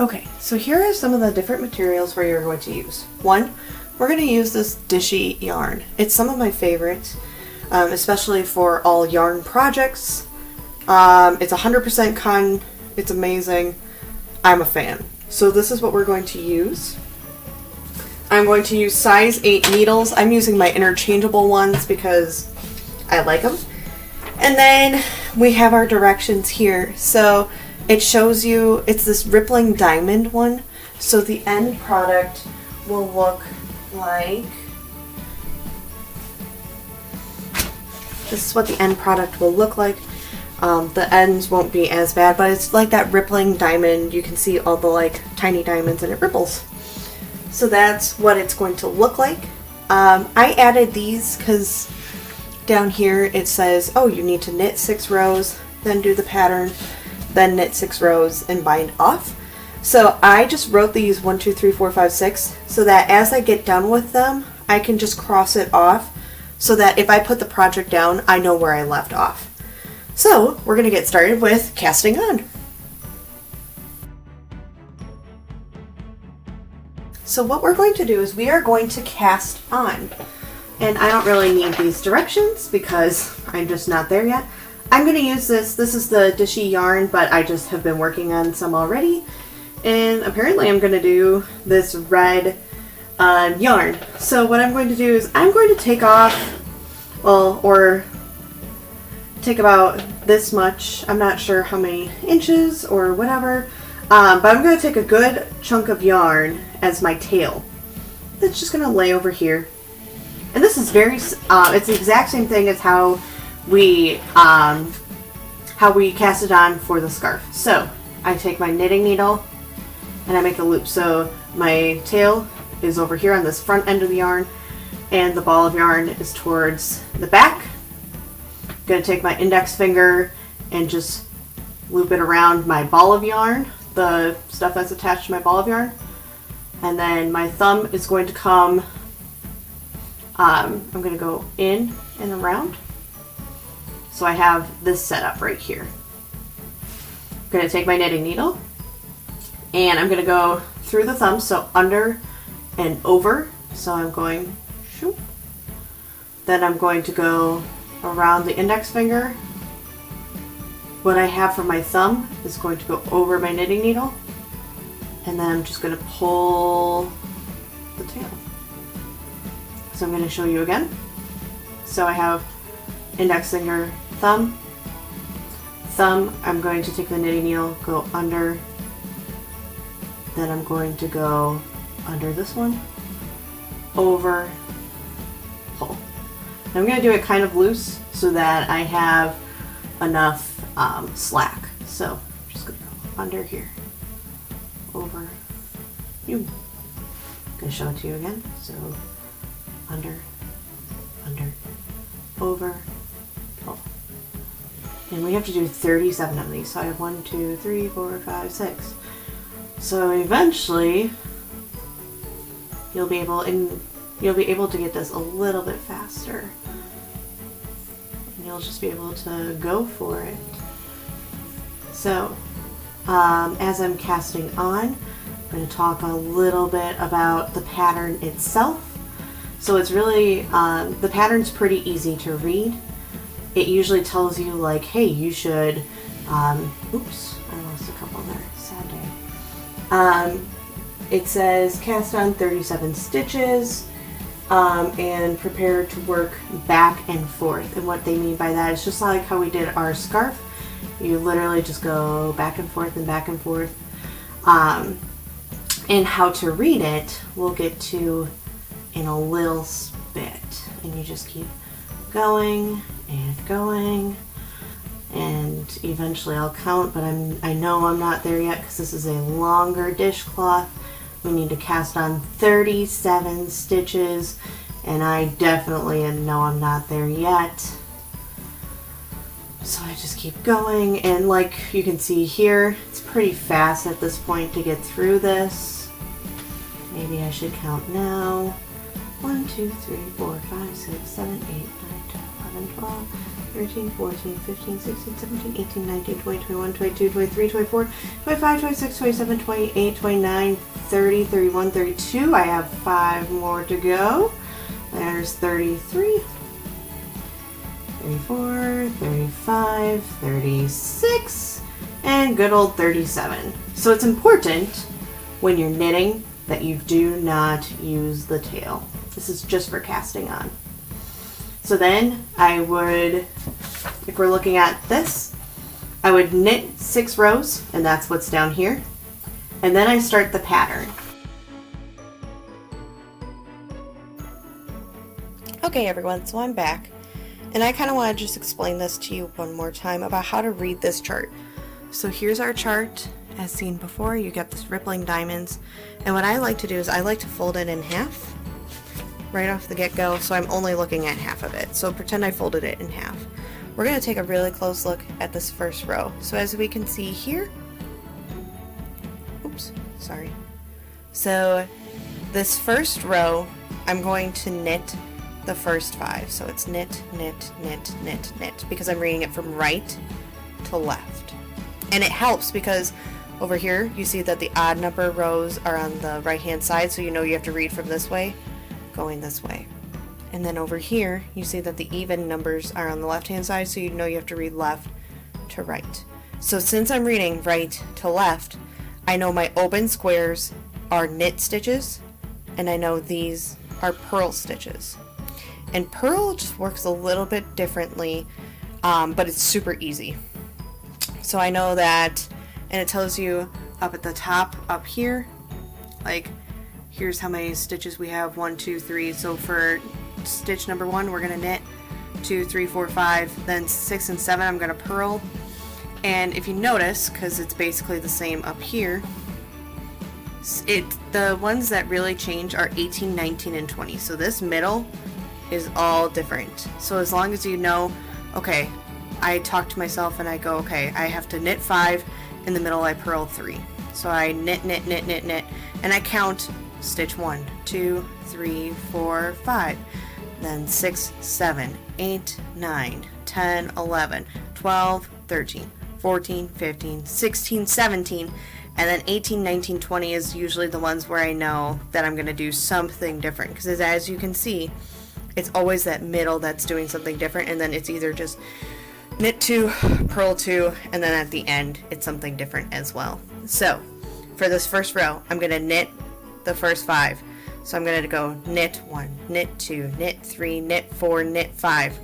Okay, so here are some of the different materials where you're going to use. One, we're going to use this Dishy yarn. It's some of my favorites, especially for all yarn projects. It's 100% cotton. It's amazing. I'm a fan. So this is what we're going to use. I'm going to use size 8 needles. I'm using my interchangeable ones because I like them. And then we have our directions here. So it shows you, it's this rippling diamond one. So the end product will look like, this is what the end product will look like. The ends won't be as bad, but it's like that rippling diamond. You can see all the like tiny diamonds and it ripples. So that's what it's going to look like. I added these because down here it says, oh, you need to knit 6 rows, then do the pattern, then knit 6 rows and bind off. So I just wrote these 1, 2, 3, 4, 5, 6 so that as I get done with them, I can just cross it off so that if I put the project down, I know where I left off. So we're going to get started with casting on. So what we're going to do is we are going to cast on. And I don't really need these directions because I'm just not there yet. I'm going to use this. This is the Dishy yarn, but I just have been working on some already. And apparently I'm going to do this red yarn. So what I'm going to do is I'm going to take off, well, or take about this much. I'm not sure how many inches or whatever. But I'm going to take a good chunk of yarn as my tail. It's just going to lay over here. And this is very, it's the exact same thing as how we cast it on for the scarf. So I take my knitting needle and I make a loop. So my tail is over here on this front end of the yarn and the ball of yarn is towards the back. I'm going to take my index finger and just loop it around my ball of yarn, the stuff that's attached to my ball of yarn. And then my thumb is going to come, I'm going to go in and around. So I have this set up right here. I'm going to take my knitting needle and I'm going to go through the thumb, so under and over. So I'm going, shoop. Then I'm going to go around the index finger. What I have for my thumb is going to go over my knitting needle. And then I'm just going to pull the tail. So I'm going to show you again. So I have index finger, thumb. Thumb, I'm going to take the knitting needle, go under. Then I'm going to go under this one, over, pull. I'm going to do it kind of loose so that I have enough slack. So I'm just going to go under here, over, I'm going to show it to you again. So under, over, pull. And we have to do 37 of these. So I have 1, 2, 3, 4, 5, 6. So eventually you'll be able to get this a little bit faster. And you'll just be able to go for it. So as I'm casting on, I'm going to talk a little bit about the pattern itself. So it's really, the pattern's pretty easy to read. It usually tells you like, hey, you should, oops, I lost a couple there, sad day. It says cast on 37 stitches and prepare to work back and forth. And what they mean by that is just like how we did our scarf. You literally just go back and forth and back and forth. And how to read it, we'll get to in a little bit. And you just keep going and going. And eventually I'll count, but I know I'm not there yet because this is a longer dishcloth. We need to cast on 37 stitches, and I definitely know I'm not there yet. So I just keep going, and like you can see here, it's pretty fast at this point to get through this. Maybe I should count now. 1, 2, 3, 4, 5, 6, 7, 8, 9, 10, 11, 12, 13, 14, 15, 16, 17, 18, 19, 20, 21, 22, 23, 24, 25, 26, 27, 28, 29, 30, 31, 32. I have 5 more to go. There's 33, 34, 35, 36, and good old 37. So it's important when you're knitting that you do not use the tail. This is just for casting on. So then I would, if we're looking at this, I would knit 6 rows, and that's what's down here. And then I start the pattern. Okay everyone, so I'm back. And I kind of want to just explain this to you one more time about how to read this chart. So here's our chart. As seen before, you get this rippling diamonds. And what I like to do is I like to fold it in half right off the get-go, so I'm only looking at half of it. So pretend I folded it in half. We're going to take a really close look at this first row. So as we can see here, oops, sorry. So this first row, I'm going to knit the first 5. So it's knit, knit, knit, knit, knit, because I'm reading it from right to left. And it helps because over here you see that the odd number rows are on the right hand side, so you know you have to read from this way going this way. And then over here you see that the even numbers are on the left hand side, so you know you have to read left to right. So since I'm reading right to left, I know my open squares are knit stitches, and I know these are purl stitches. And purl just works a little bit differently, but it's super easy. So I know that, and it tells you up at the top up here, like here's how many stitches we have, 1, 2, 3. So for stitch number 1, we're going to knit 2, 3, 4, 5, then 6 and 7 I'm going to purl. And if you notice, because it's basically the same up here, the ones that really change are 18, 19, and 20. So this middle is all different. So as long as you know, okay, I talk to myself and I go, okay, I have to knit 5, in the middle I purl 3. So I knit, knit, knit, knit, knit, and I count stitch 1, 2, 3, 4, 5, then 6, 7, 8, 9, 10, 11, 12, 13, 14, 15, 16, 17, and then 18, 19, 20 is usually the ones where I know that I'm going to do something different, because as you can see, it's always that middle that's doing something different, and then it's either just knit 2, purl 2, and then at the end it's something different as well. So for this first row, I'm going to knit the first 5. So I'm going to go knit 1, knit 2, knit 3, knit 4, knit 5.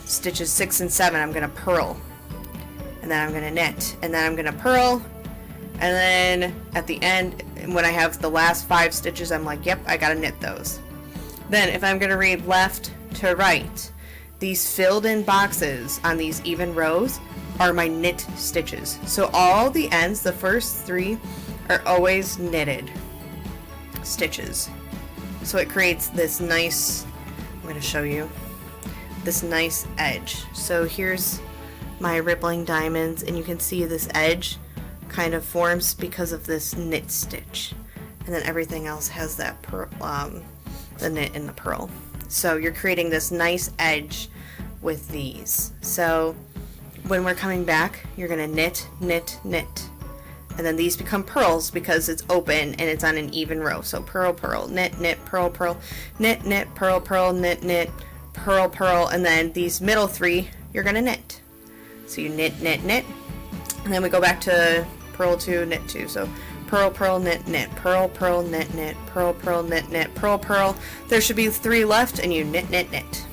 Stitches 6 and 7 I'm going to purl, and then I'm going to knit, and then I'm going to purl, and then at the end when I have the last 5 stitches I'm like, yep, I got to knit those. Then if I'm going to read left to right, these filled in boxes on these even rows are my knit stitches. So all the ends, the first 3, are always knitted stitches. So it creates this nice, I'm going to show you, this nice edge. So here's my rippling diamonds, and you can see this edge kind of forms because of this knit stitch. And then everything else has that the knit and the purl. So you're creating this nice edge with these. So when we're coming back, you're going to knit, knit, knit. And then these become purls because it's open and it's on an even row. So purl, purl, knit, knit, purl, purl, knit, knit, purl, purl, knit, knit, purl, purl, and then these middle 3 you're going to knit. So you knit, knit, knit, and then we go back to purl 2, knit 2. So purl, purl, knit, knit, purl, purl, knit, knit, purl, purl, knit, knit, purl, purl. There should be 3 left, and you knit, knit, knit.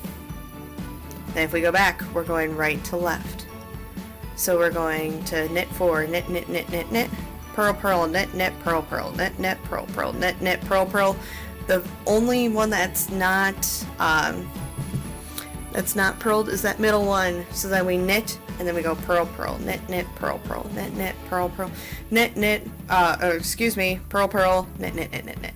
Then if we go back, we're going right to left. So we're going to knit 4, knit, knit, knit, knit, knit, purl, purl, knit, knit, purl, purl, knit, knit, purl, purl, knit, knit, purl, purl. The only one that's not purled is that middle one. So then we knit, and then we go purl, purl, knit, knit, purl, purl, knit, knit, purl, purl, knit, knit, purl, purl, knit, knit, knit, knit, knit.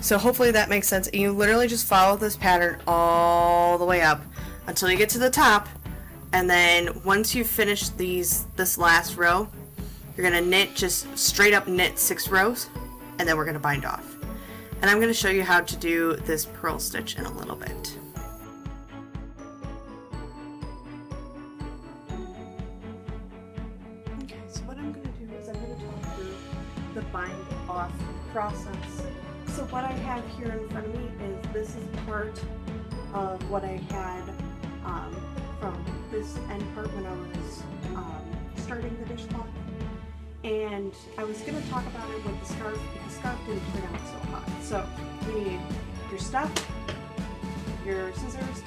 So hopefully that makes sense. You literally just follow this pattern all the way up until you get to the top. And then once you finish this last row, you're going to knit, just straight up knit 6 rows, and then we're going to bind off. And I'm going to show you how to do this purl stitch in a little bit. the bind off process. So what I have here in front of me is this is part of what I had from this end part when I was starting the dishcloth. And I was going to talk about it with the scarf, but the scarf didn't turn out so hot. So you need your stuff, your scissors,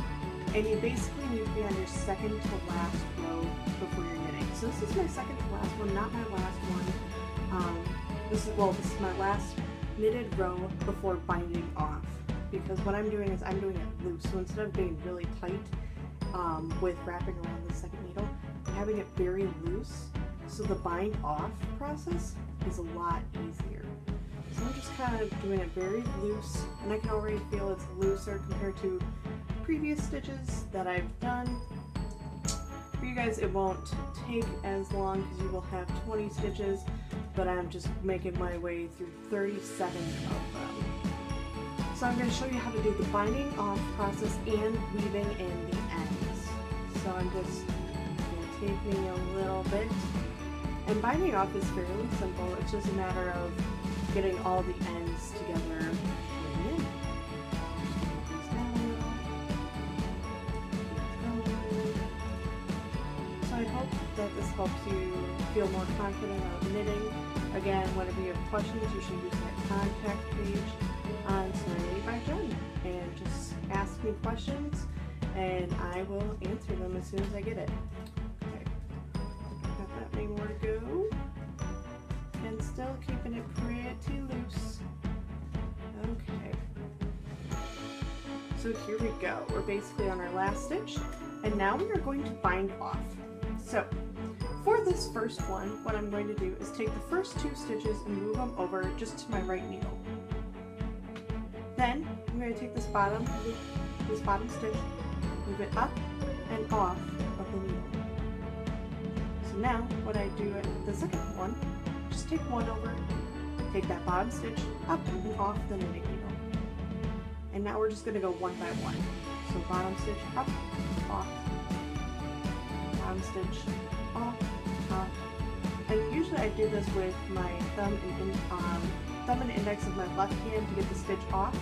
and you basically need to be on your second to last row before you're knitting. So this is my second to last one, not my last one. This is my last knitted row before binding off, because what I'm doing is I'm doing it loose. So instead of being really tight with wrapping around the second needle, I'm having it very loose. So the bind off process is a lot easier. So I'm just kind of doing it very loose, and I can already feel it's looser compared to previous stitches that I've done. For you guys, it won't take as long because you will have 20 stitches, but I'm just making my way through 37 of them. So I'm going to show you how to do the binding off process and weaving in the ends. So I'm just going to take me a little bit. And binding off is fairly simple. It's just a matter of getting all the ends together. So I hope that this helps you feel more confident about knitting. Again, whenever you have questions, you should use that contact page on Serenity by Jen and just ask me questions, and I will answer them as soon as I get it. Many more to go, and still keeping it pretty loose. Okay, so here we go. We're basically on our last stitch, and now we are going to bind off. So for this first one, what I'm going to do is take the first 2 stitches and move them over just to my right needle. Then I'm going to take this bottom stitch, move it up and off of the needle. Now, what I do at the second one, just take one over, take that bottom stitch up and off the knitting needle. And now we're just going to go one by one. So bottom stitch up, off, bottom stitch off, off. And usually I do this with my thumb and index of my left hand to get the stitch off.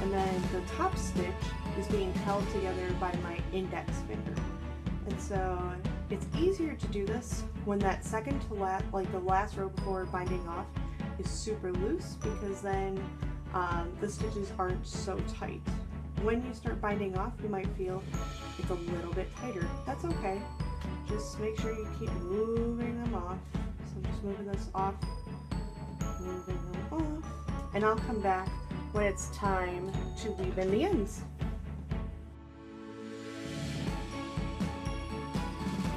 And then the top stitch is being held together by my index finger. And so it's easier to do this when that second to last, like the last row before binding off, is super loose, because then the stitches aren't so tight. When you start binding off, you might feel it's a little bit tighter. That's okay. Just make sure you keep moving them off. So I'm just moving this off, moving them off, and I'll come back when it's time to weave in the ends.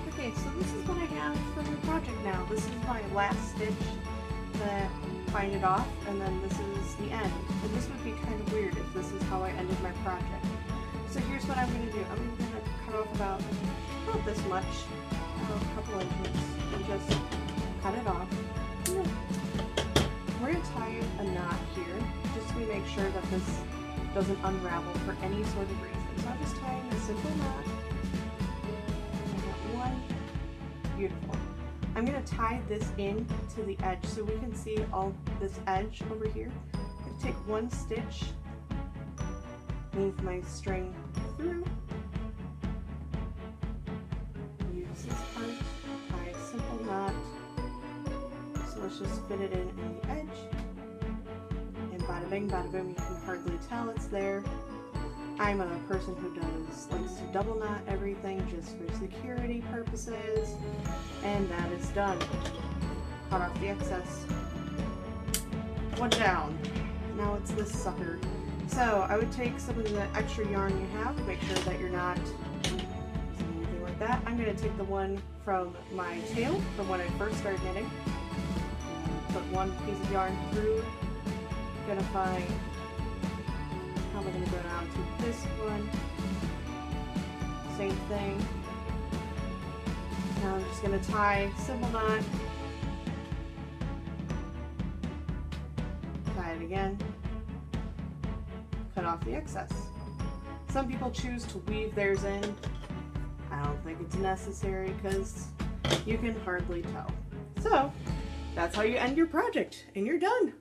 Okay, so this is what I have for my project now. This is my last stitch that bind it off, and then this is the end. And this would be kind of weird if this is how I ended my project. So here's what I'm going to do. I'm going to cut off about this much, a couple inches, and just cut it off. We're going to tie a knot here, just to make sure that this doesn't unravel for any sort of reason. So I'm just tying a simple knot. Beautiful. I'm going to tie this in to the edge so we can see all this edge over here. I'm going to take one stitch, move my string through, use this part, tie a simple knot. So let's just fit it in the edge, and bada bing, bada boom. You can hardly tell it's there. I'm a person who likes to double knot everything just for security purposes, and that is done. Cut off the excess. One down. Now it's this sucker. So I would take some of the extra yarn you have, make sure that you're not using anything like that. I'm going to take the one from my tail from when I first started knitting. Put one piece of yarn through. Gonna find how am I going to go down to this one. Same thing. Now I'm just going to tie simple knot. Tie it again. Cut off the excess. Some people choose to weave theirs in. I don't think it's necessary because you can hardly tell. So that's how you end your project, and you're done.